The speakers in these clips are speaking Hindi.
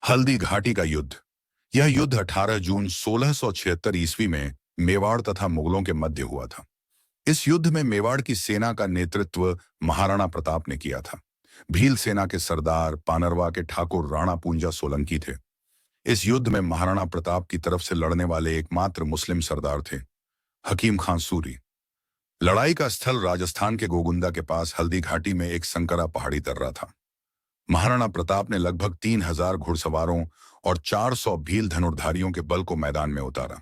हल्दी घाटी का युद्ध। यह युद्ध 18 जून 1676 ईस्वी में मेवाड़ तथा मुगलों के मध्य हुआ था। इस युद्ध में मेवाड़ की सेना का नेतृत्व महाराणा प्रताप ने किया था। भील सेना के सरदार पानरवा के ठाकुर राणा पूंजा सोलंकी थे। इस युद्ध में महाराणा प्रताप की तरफ से लड़ने वाले एकमात्र मुस्लिम सरदार थे हकीम खां सूरी। लड़ाई का स्थल राजस्थान के गोगुंदा के पास हल्दी घाटी में एक संकरा पहाड़ी दर्रा था। महाराणा प्रताप ने लगभग 3000 घुड़सवारों और 400 भील धनुर्धारियों के बल को मैदान में उतारा।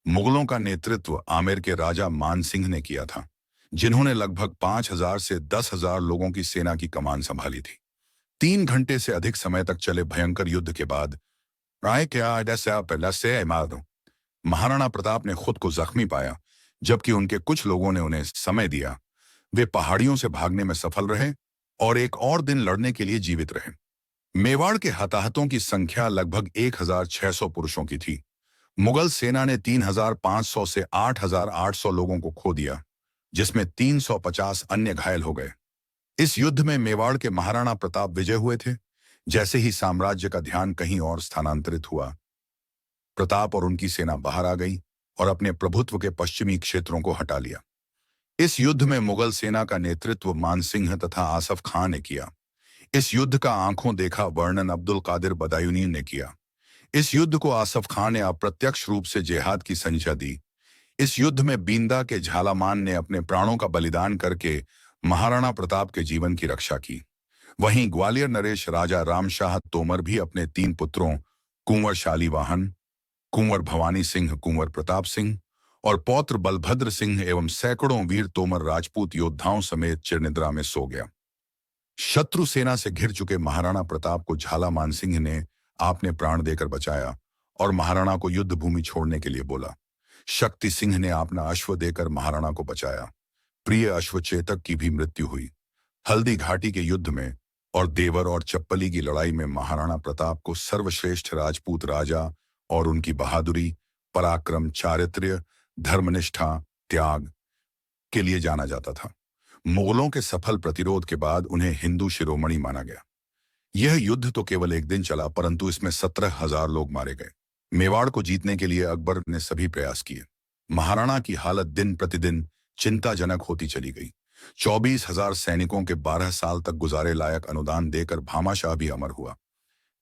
मुगलों का नेतृत्व आमेर के राजा मान सिंह ने किया था, जिन्होंने लगभग 5000 से 10,000 लोगों की सेना की कमान संभाली थी। 3 घंटे से अधिक समय तक चले भयंकर युद्ध के बाद महाराणा प्रताप ने खुद को जख्मी पाया, जबकि उनके कुछ लोगों ने उन्हें समय दिया। वे पहाड़ियों से भागने में सफल रहे और एक और दिन लड़ने के लिए जीवित रहे। मेवाड़ के हताहतों की संख्या लगभग 1600 पुरुषों की थी। मुगल सेना ने 3500 से 8800 लोगों को खो दिया, जिसमें 350 अन्य घायल हो गए। इस युद्ध में मेवाड़ के महाराणा प्रताप विजय हुए थे। जैसे ही साम्राज्य का ध्यान कहीं और स्थानांतरित हुआ, प्रताप और उनकी सेना बाहर आ गई और अपने प्रभुत्व के पश्चिमी क्षेत्रों को हटा लिया। इस युद्ध में मुगल सेना का नेतृत्व मानसिंह तथा आसफ खां ने किया। इस युद्ध का आंखों देखा वर्णन अब्दुल कादिर बदायूनी ने किया। इस युद्ध को आसफ खां ने अप्रत्यक्ष रूप से जिहाद की संज्ञा दी। इस युद्ध में बींदा के झालामान ने अपने प्राणों का बलिदान करके महाराणा प्रताप के जीवन की रक्षा की। वहीं ग्वालियर नरेश राजा रामशाह तोमर भी अपने 3 पुत्रों कुंवर शालीवाहन, कुंवर भवानी सिंह, कुंवर प्रताप सिंह और पौत्र बलभद्र सिंह एवं सैकड़ों वीर तोमर राजपूत योद्धाओं समेत चिरनिद्रा में सो गया। शत्रु सेना से घिर चुके महाराणा प्रताप को झाला मानसिंह ने आपने प्राण देकर बचाया और महाराणा को युद्ध भूमि छोड़ने के लिए बोला। शक्ति सिंह ने अपना अश्व देकर महाराणा को बचाया। प्रिय अश्वचेतक की भी मृत्यु हुई। हल्दी घाटी के युद्ध में और देवर और चप्पली की लड़ाई में महाराणा प्रताप को सर्वश्रेष्ठ राजपूत राजा और उनकी बहादुरी, पराक्रम, चारित्र्य, धर्मनिष्ठा, त्याग के लिए जाना जाता था। मुगलों के सफल प्रतिरोध के बाद उन्हें हिंदू शिरोमणि माना गया। यह युद्ध तो केवल एक दिन चला, परंतु इसमें 17,000 लोग मारे गए। मेवाड़ को जीतने के लिए अकबर ने सभी प्रयास किए। महाराणा की हालत दिन प्रतिदिन चिंताजनक होती चली गई। 24,000 सैनिकों के 12 साल तक गुजारे लायक अनुदान देकर भामाशाह भी अमर हुआ।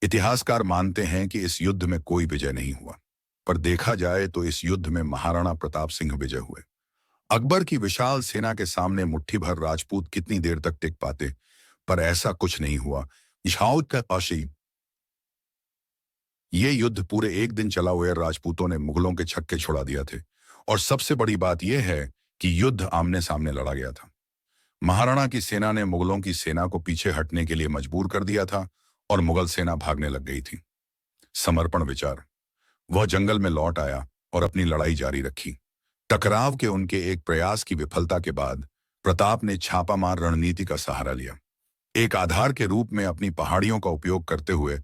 इतिहासकार मानते हैं कि इस युद्ध में कोई विजय नहीं हुआ, पर देखा जाए तो इस युद्ध में महाराणा प्रताप सिंह विजय हुए। अकबर की विशाल सेना के सामने मुट्ठी भर राजपूत कितनी देर तक टिक पाते, पर ऐसा कुछ नहीं हुआ। ये युद्ध पूरे एक दिन चला हुए राजपूतों ने मुगलों के छक्के छुड़ा दिया थे, और सबसे बड़ी बात यह है कि युद्ध आमने सामने लड़ा गया था। महाराणा की सेना ने मुगलों की सेना को पीछे हटने के लिए मजबूर कर दिया था और मुगल सेना भागने लग गई थी। समर्पण विचार। वह जंगल में लौट आया और अपनी लड़ाई जारी रखी। टकराव के उनके एक प्रयास की विफलता के बाद प्रताप ने छापामार रणनीति का सहारा लिया। एक आधार के रूप में अपनी पहाड़ियों का उपयोग करते हुए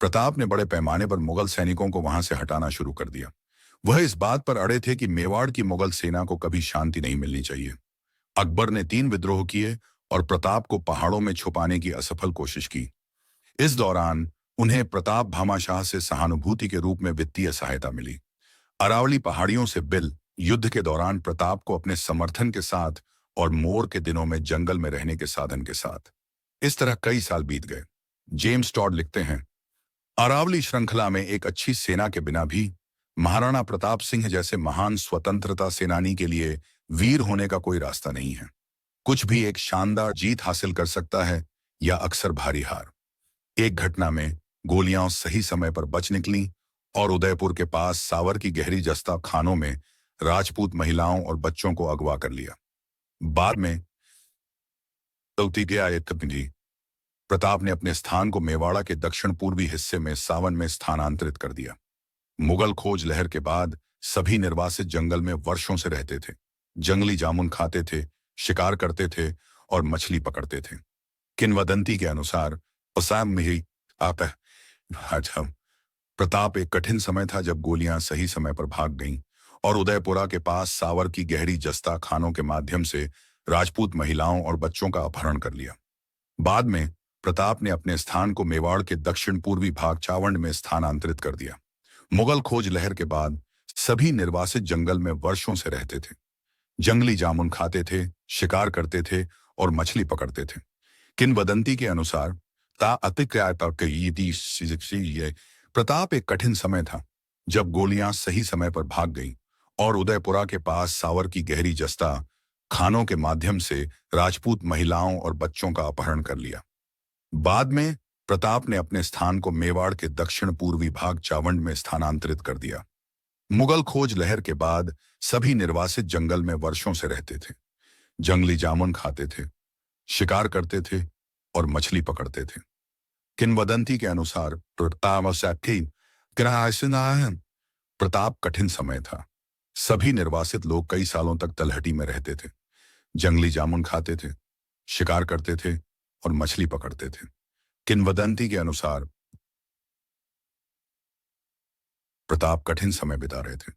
प्रताप ने बड़े पैमाने पर मुगल सैनिकों को वहां से हटाना शुरू कर दिया। वह इस बात पर अड़े थे कि मेवाड़ की मुगल सेना को कभी शांति नहीं मिलनी चाहिए। अकबर ने 3 विद्रोह किए और प्रताप को पहाड़ों में छुपाने की असफल कोशिश की। इस दौरान उन्हें प्रताप भामाशाह से सहानुभूति के रूप में वित्तीय सहायता मिली। अरावली पहाड़ियों से बिल युद्ध के दौरान प्रताप को अपने समर्थन के साथ और मोर के दिनों में जंगल में रहने के साधन के साथ। इस तरह कई साल बीत गए। जेम्स टॉड लिखते हैं, अरावली श्रृंखला में एक अच्छी सेना के बिना भी महाराणा प्रताप सिंह जैसे महान स्वतंत्रता सेनानी के लिए वीर होने का कोई रास्ता नहीं है। कुछ भी एक शानदार जीत हासिल कर सकता है या अक्सर भारी हार। एक घटना में गोलियां सही समय पर बच निकली और उदयपुर के पास सावर की गहरी जस्ता खानों में राजपूत महिलाओं और बच्चों को अगवा कर लिया। बाद में प्रताप ने अपने स्थान को मेवाड़ा के दक्षिण पूर्वी हिस्से में सावन में स्थानांतरित कर दिया। मुगल खोज लहर के बाद सभी निर्वासित जंगल में वर्षों से रहते थे। जंगली जामुन खाते थे, शिकार करते थे और मछली पकड़ते थे। किंवदंती के अनुसार प्रताप एक कठिन समय था जब गोलियां सही समय पर भाग गईं और उदयपुरा के पास सावर की गहरी जस्ता खानों के माध्यम से राजपूत महिलाओं और बच्चों का अपहरण कर लिया। बाद में प्रताप ने अपने स्थान को मेवाड़ के दक्षिण पूर्वी भाग चावंड में स्थानांतरित कर दिया। मुगल खोज लहर के बाद सभी निर्वासित जंगल में वर्षों से रहते थे। जंगली जामुन खाते थे, शिकार करते थे और मछली पकड़ते थे। किंवदंती के अनुसार प्रताप एक कठिन समय था जब गोलियां सही समय पर भाग गईं और उदयपुरा के पास सावर की गहरी जस्ता खानों के माध्यम से राजपूत महिलाओं और बच्चों का अपहरण कर लिया। बाद में प्रताप ने अपने स्थान को मेवाड़ के दक्षिण पूर्वी भाग चावंड में स्थानांतरित कर दिया। मुगल खोज लहर के बाद सभी निर्वासित जंगल में वर्षों से रहते थे। जंगली जामुन खाते थे, शिकार करते थे और मछली पकड़ते थे। किंवदंती के अनुसार प्रताप कठिन समय था। सभी निर्वासित लोग कई सालों तक तलहटी में रहते थे, जंगली जामुन खाते थे, शिकार करते थे और मछली पकड़ते थे। किंवदंती के अनुसार प्रताप कठिन समय बिता रहे थे।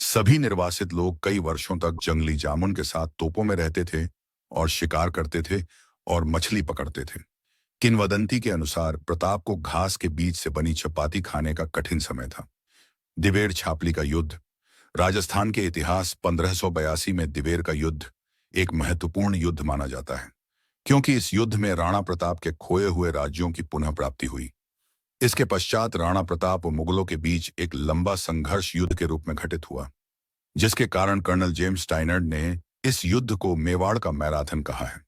सभी निर्वासित लोग कई वर्षों तक जंगली जामुन के साथ तोपों में रहते थे और शिकार करते थे और मछली पकड़ते थे। किंवदंती के अनुसार प्रताप को घास के बीच से बनी चपाती खाने का कठिन समय था। दिवेर छापली का युद्ध। राजस्थान के इतिहास 1582 में दिवेर का युद्ध एक महत्वपूर्ण युद्ध माना जाता है, क्योंकि इस युद्ध में राणा प्रताप के खोए हुए राज्यों की पुनः प्राप्ति हुई। इसके पश्चात राणा प्रताप और मुगलों के बीच एक लंबा संघर्ष युद्ध के रूप में घटित हुआ, जिसके कारण कर्नल जेम्स टाइनर्ड ने इस युद्ध को मेवाड़ का मैराथन कहा है।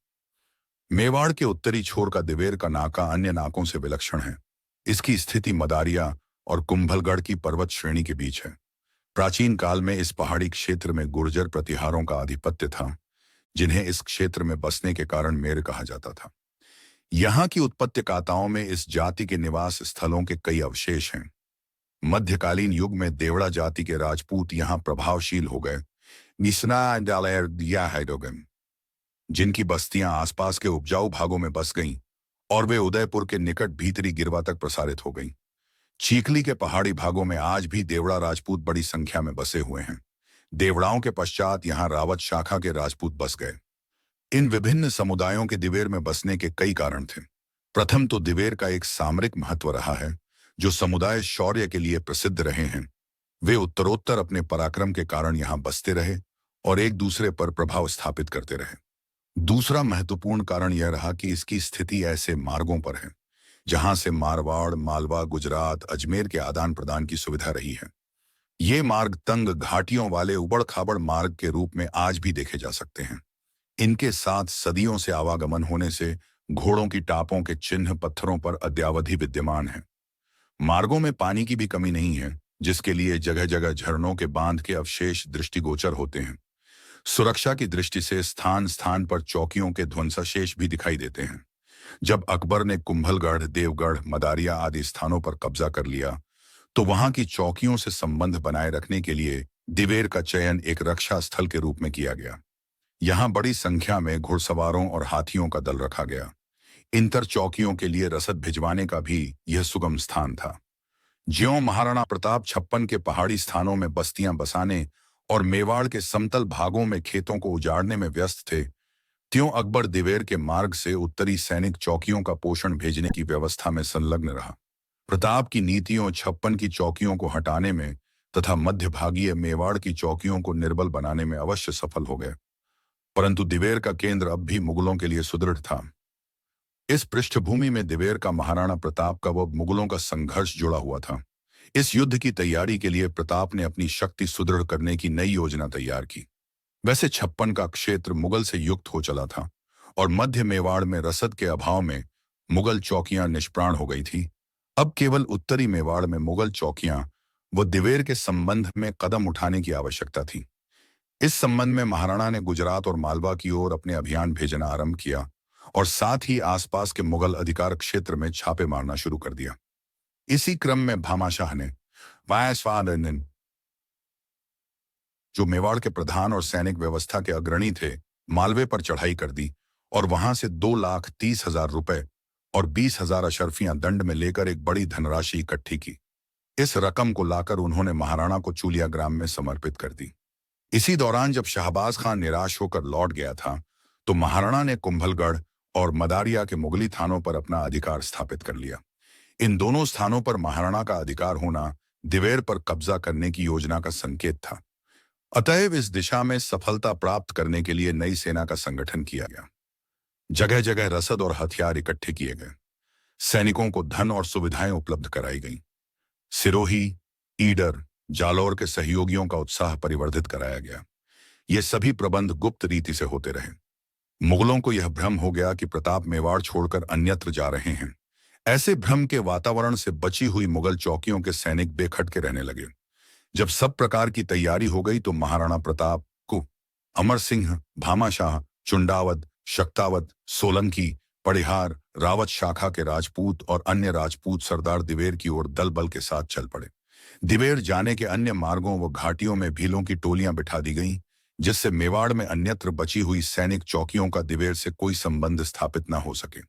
मेवाड़ के उत्तरी छोर का दिवेर का नाका अन्य नाकों से विलक्षण है। इसकी स्थिति मदारिया और कुंभलगढ़ की पर्वत श्रेणी के बीच है। प्राचीन काल में इस पहाड़ी क्षेत्र में गुर्जर प्रतिहारों का आधिपत्य था, जिन्हें इस क्षेत्र में बसने के कारण मेर कहा जाता था। यहाँ की उत्पत्तिकाताओं में इस जाति के निवास स्थलों के कई अवशेष हैं। मध्यकालीन युग में देवड़ा जाति के राजपूत यहाँ प्रभावशील हो गए, जिनकी बस्तियां आसपास के उपजाऊ भागों में बस गईं और वे उदयपुर के निकट भीतरी गिरवा तक प्रसारित हो गईं। चीखली के पहाड़ी भागों में आज भी देवड़ा राजपूत बड़ी संख्या में बसे हुए हैं। देवड़ाओं के पश्चात यहाँ रावत शाखा के राजपूत बस गए। इन विभिन्न समुदायों के दिवेर में बसने के कई कारण थे। प्रथम तो दिवेर का एक सामरिक महत्व रहा है, जो समुदाय शौर्य के लिए प्रसिद्ध रहे हैं। वे उत्तरोत्तर अपने पराक्रम के कारण यहाँ बसते रहे और एक दूसरे पर प्रभाव स्थापित करते रहे। दूसरा महत्वपूर्ण कारण यह रहा कि इसकी स्थिति ऐसे मार्गों पर है जहां से मारवाड़, मालवा, गुजरात, अजमेर के आदान प्रदान की सुविधा रही है। ये मार्ग तंग घाटियों वाले उबड़ खाबड़ मार्ग के रूप में आज भी देखे जा सकते हैं। इनके साथ सदियों से आवागमन होने से घोड़ों की टापों के चिन्ह पत्थरों पर अद्यावधि विद्यमान हैं। मार्गों में पानी की भी कमी नहीं है, जिसके लिए जगह जगह झरनों के बांध के अवशेष दृष्टिगोचर होते हैं। सुरक्षा की दृष्टि से स्थान स्थान पर चौकियों के ध्वंसावशेष भी दिखाई देते हैं। जब अकबर ने कुंभलगढ़, देवगढ़, मदारिया आदि स्थानों पर कब्जा कर लिया, तो वहां की चौकियों से संबंध बनाए रखने के लिए दिवेर का चयन एक रक्षा स्थल के रूप में किया गया। यहाँ बड़ी संख्या में घुड़सवारों और हाथियों का दल रखा गया। इंतर चौकियों के लिए रसद भिजवाने का भी यह सुगम स्थान था। ज्यों महाराणा प्रताप 56 के पहाड़ी स्थानों में बस्तियां बसाने और मेवाड़ के समतल भागों में खेतों को उजाड़ने में व्यस्त थे, त्यों अकबर दिवेर के मार्ग से उत्तरी सैनिक चौकियों का पोषण भेजने की व्यवस्था में संलग्न रहा। प्रताप की नीतियों 56 की चौकियों को हटाने में तथा मध्यभागीय मेवाड़ की चौकियों को निर्बल बनाने में अवश्य सफल हो गए, परंतु दिवेर का केंद्र अब भी मुगलों के लिए सुदृढ़ था। इस पृष्ठभूमि में दिवेर का महाराणा प्रताप का व मुगलों का संघर्ष जुड़ा हुआ था। इस युद्ध की तैयारी के लिए प्रताप ने अपनी शक्ति सुदृढ़ करने की नई योजना तैयार की। वैसे 56 का क्षेत्र मुगल से युक्त हो चला था और मध्य मेवाड़ में रसद के अभाव में मुगल चौकियां निष्प्राण हो गई थी। अब केवल उत्तरी मेवाड़ में मुगल चौकियां व दिवेर के संबंध में कदम उठाने की आवश्यकता थी। इस संबंध में महाराणा ने गुजरात और मालवा की ओर अपने अभियान भेजना आरंभ किया और साथ ही आसपास के मुगल अधिकार क्षेत्र में छापे मारना शुरू कर दिया। इसी क्रम में भामाशाह ने जो मेवाड़ के प्रधान और सैनिक व्यवस्था के अग्रणी थे, मालवे पर चढ़ाई कर दी और वहां से 2,30,000 रुपए और 20,000 अशर्फियां दंड में लेकर एक बड़ी धनराशि इकट्ठी की। इस रकम को लाकर उन्होंने महाराणा को चूलिया ग्राम में समर्पित कर दी। इसी दौरान जब शहबाज खान निराश होकर लौट गया था, तो महाराणा ने कुंभलगढ़ और मदारिया के मुगली थानों पर अपना अधिकार स्थापित कर लिया। इन दोनों स्थानों पर महाराणा का अधिकार होना दिवेर पर कब्जा करने की योजना का संकेत था। अतएव इस दिशा में सफलता प्राप्त करने के लिए नई सेना का संगठन किया गया। जगह जगह रसद और हथियार इकट्ठे किए गए। सैनिकों को धन और सुविधाएं उपलब्ध कराई गईं। सिरोही, ईडर, जालौर के सहयोगियों का उत्साह परिवर्धित कराया गया। ये सभी प्रबंध गुप्त रीति से होते रहे। मुगलों को यह भ्रम हो गया कि प्रताप मेवाड़ छोड़कर अन्यत्र जा रहे हैं। ऐसे भ्रम के वातावरण से बची हुई मुगल चौकियों के सैनिक बेखटके रहने लगे। जब सब प्रकार की तैयारी हो गई तो महाराणा प्रताप को अमर सिंह, भामाशाह, चुंडावत, शक्तावत, सोलंकी, पड़िहार, रावत शाखा के राजपूत और अन्य राजपूत सरदार दिवेर की ओर दल बल के साथ चल पड़े। दिवेर जाने के अन्य मार्गों व घाटियों में भीलों की टोलियां बिठा दी गईं, जिससे मेवाड़ में अन्यत्र बची हुई सैनिक चौकियों का दिवेर से कोई संबंध स्थापित न हो सके।